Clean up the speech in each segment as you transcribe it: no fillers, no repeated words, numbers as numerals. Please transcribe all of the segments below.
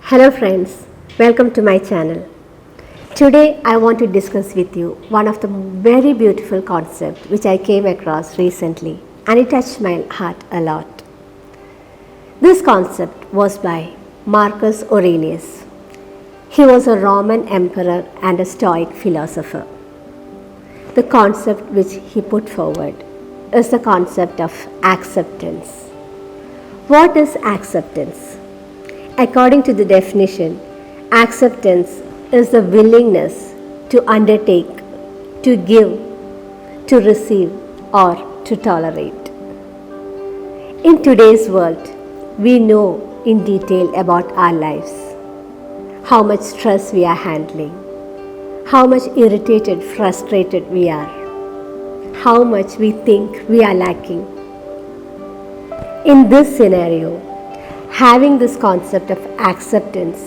Hello friends, welcome to my channel. Today I want to discuss with you one of the very beautiful concepts which I came across recently and it touched my heart a lot. This concept was by Marcus Aurelius. He was a Roman emperor and a Stoic philosopher. The concept which he put forward is the concept of acceptance. What is acceptance? According to the definition, acceptance is the willingness to undertake, to give, to receive, or to tolerate. In today's world, we know in detail about our lives, how much stress we are handling, how much irritated, frustrated we are, how much we think we are lacking. In this scenario, having this concept of acceptance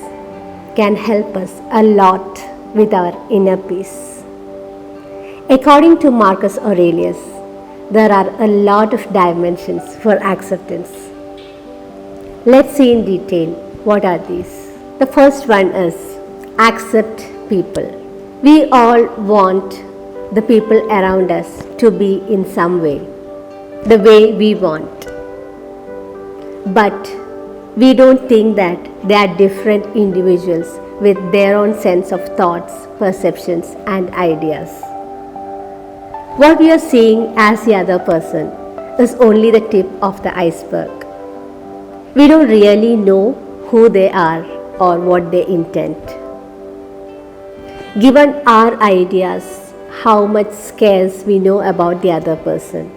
can help us a lot with our inner peace. According to Marcus Aurelius, there are a lot of dimensions for acceptance. Let's see in detail what are these. The first one is accept people. We all want the people around us to be in some way, the way we want. But we don't think that they are different individuals with their own sense of thoughts, perceptions, and ideas. What we are seeing as the other person is only the tip of the iceberg. We don't really know who they are or what they intend. Given our ideas, how much scarce we know about the other person,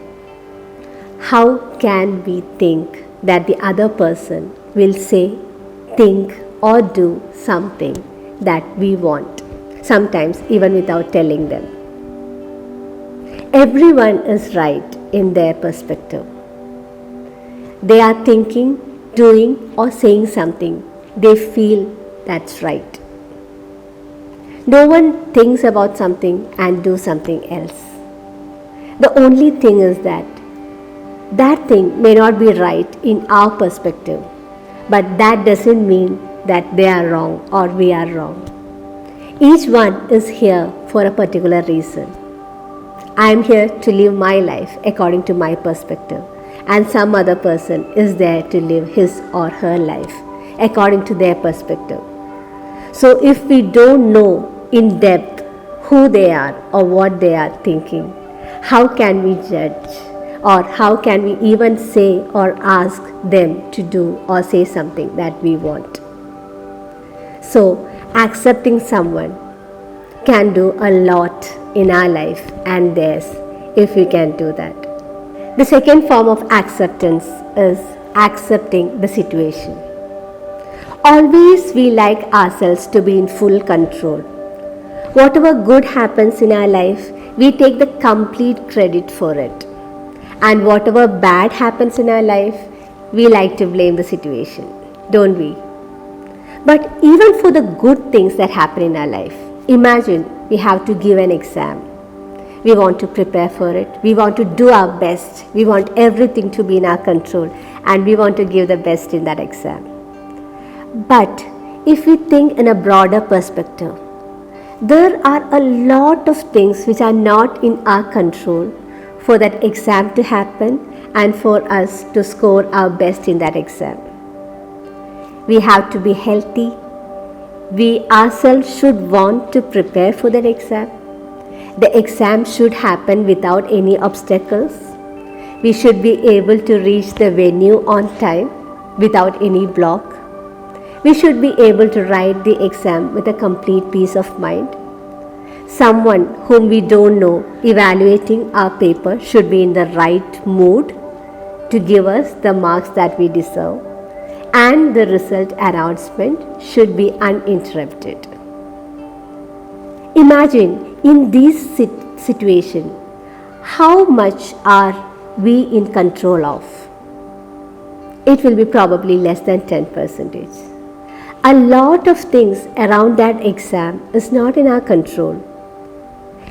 how can we think that the other person will say, think, or do something that we want, sometimes even without telling them? Everyone is right in their perspective. They are thinking, doing, or saying something they feel that's right. No one thinks about something and do something else. The only thing is that thing may not be right in our perspective, but that doesn't mean that they are wrong or we are wrong. Each one is here for a particular reason. I am here to live my life according to my perspective, and some other person is there to live his or her life according to their perspective. So if we don't know in depth who they are or what they are thinking, how can we judge? Or how can we even say or ask them to do or say something that we want? So, accepting someone can do a lot in our life and theirs if we can do that. The second form of acceptance is accepting the situation. Always we like ourselves to be in full control. Whatever good happens in our life, we take the complete credit for it. And whatever bad happens in our life, we like to blame the situation, don't we? But even for the good things that happen in our life, imagine we have to give an exam. We want to prepare for it. We want to do our best. We want everything to be in our control and we want to give the best in that exam. But if we think in a broader perspective, there are a lot of things which are not in our control for that exam to happen and for us to score our best in that exam. We have to be healthy. We ourselves should want to prepare for that exam. The exam should happen without any obstacles. We should be able to reach the venue on time without any block. We should be able to write the exam with a complete peace of mind. Someone whom we don't know evaluating our paper should be in the right mood to give us the marks that we deserve, and the result announcement should be uninterrupted. Imagine in this situation, how much are we in control of? It will be probably less than 10%. A lot of things around that exam is not in our control.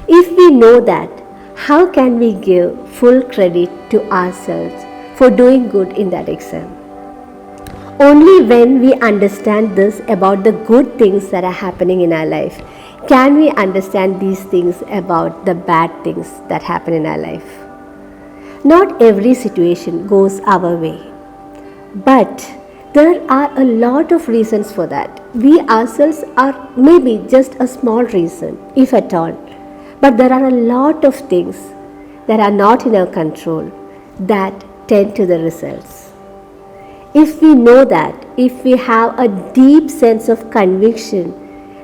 If we know that, how can we give full credit to ourselves for doing good in that exam? Only when we understand this about the good things that are happening in our life can we understand these things about the bad things that happen in our life. Not every situation goes our way, but there are a lot of reasons for that. We ourselves are maybe just a small reason, if at all, but there are a lot of things that are not in our control that tend to the results. If we know that, if we have a deep sense of conviction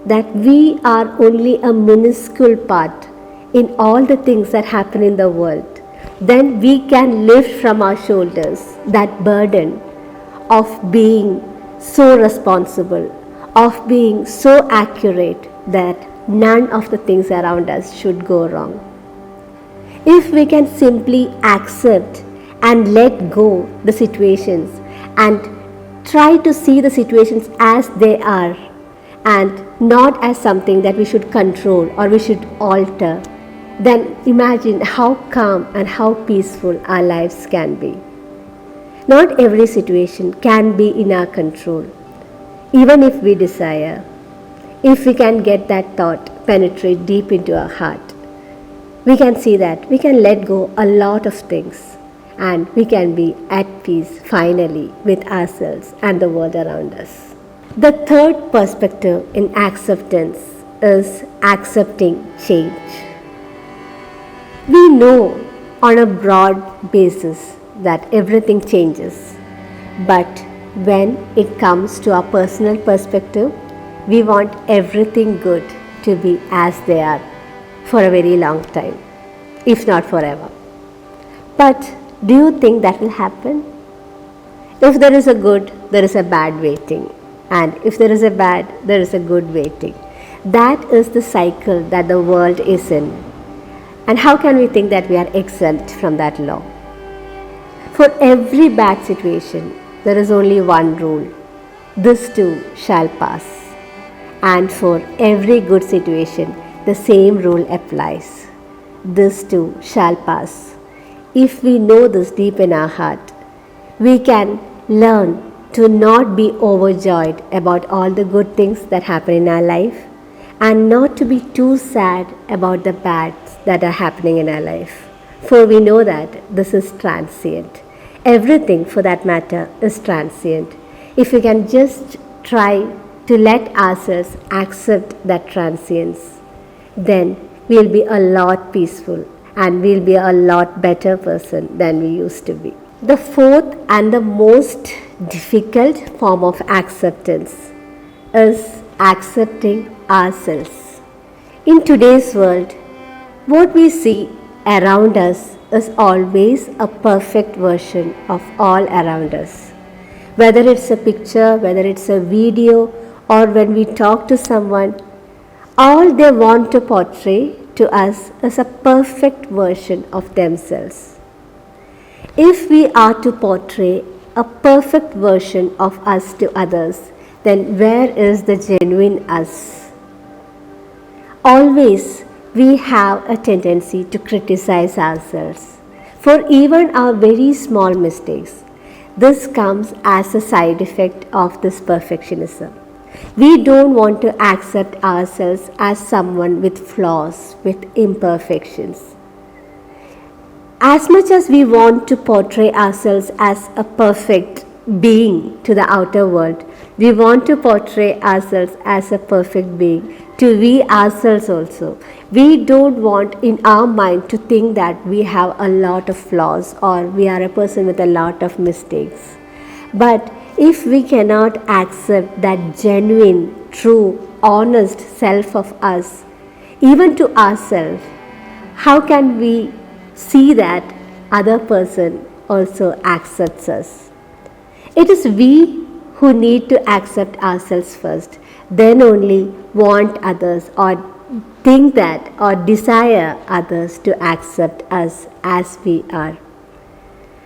that we are only a minuscule part in all the things that happen in the world, then we can lift from our shoulders that burden of being so responsible, of being so accurate that none of the things around us should go wrong. If we can simply accept and let go the situations and try to see the situations as they are and not as something that we should control or we should alter, then imagine how calm and how peaceful our lives can be. Not every situation can be in our control, even if we desire. If we can get that thought penetrate deep into our heart, we can see that we can let go a lot of things and we can be at peace finally with ourselves and the world around us. The third perspective in acceptance is accepting change. We know on a broad basis that everything changes, but when it comes to our personal perspective, we want everything good to be as they are for a very long time, if not forever. But do you think that will happen? If there is a good, there is a bad waiting. And if there is a bad, there is a good waiting. That is the cycle that the world is in. And how can we think that we are exempt from that law? For every bad situation, there is only one rule. This too shall pass. And for every good situation, the same rule applies. This too shall pass. If we know this deep in our heart, we can learn to not be overjoyed about all the good things that happen in our life and not to be too sad about the bads that are happening in our life. For we know that this is transient. Everything for that matter is transient. If we can just try to let ourselves accept that transience, then we'll be a lot peaceful and we'll be a lot better person than we used to be. The fourth and the most difficult form of acceptance is accepting ourselves. In today's world, what we see around us is always a perfect version of all around us. Whether it's a picture, whether it's a video, or when we talk to someone, all they want to portray to us is a perfect version of themselves. If we are to portray a perfect version of us to others, then where is the genuine us? Always we have a tendency to criticize ourselves for even our very small mistakes. This comes as a side effect of this perfectionism. We don't want to accept ourselves as someone with flaws, with imperfections. As much as we want to portray ourselves as a perfect being to the outer world, we want to portray ourselves as a perfect being to we ourselves also. We don't want in our mind to think that we have a lot of flaws or we are a person with a lot of mistakes. But if we cannot accept that genuine, true, honest self of us, even to ourselves, how can we see that other person also accepts us? It is we who need to accept ourselves first, then only want others or think that or desire others to accept us as we are.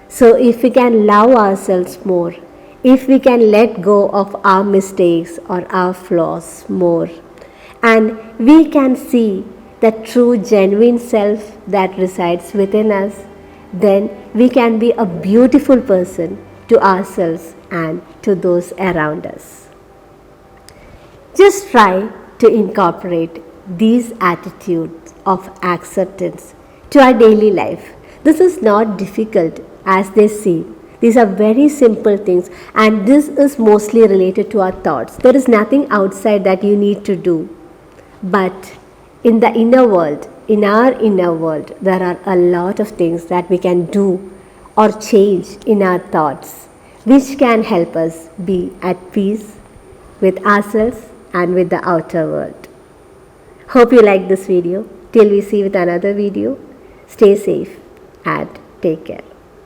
So if we can love ourselves more, if we can let go of our mistakes or our flaws more, and we can see the true genuine self that resides within us, then we can be a beautiful person to ourselves and to those around us. Just try to incorporate these attitudes of acceptance to our daily life. This is not difficult as they seem. These are very simple things, and this is mostly related to our thoughts. There is nothing outside that you need to do. But in the inner world, in our inner world, there are a lot of things that we can do or change in our thoughts, which can help us be at peace with ourselves and with the outer world. Hope you like this video. Till we see with another video, stay safe and take care.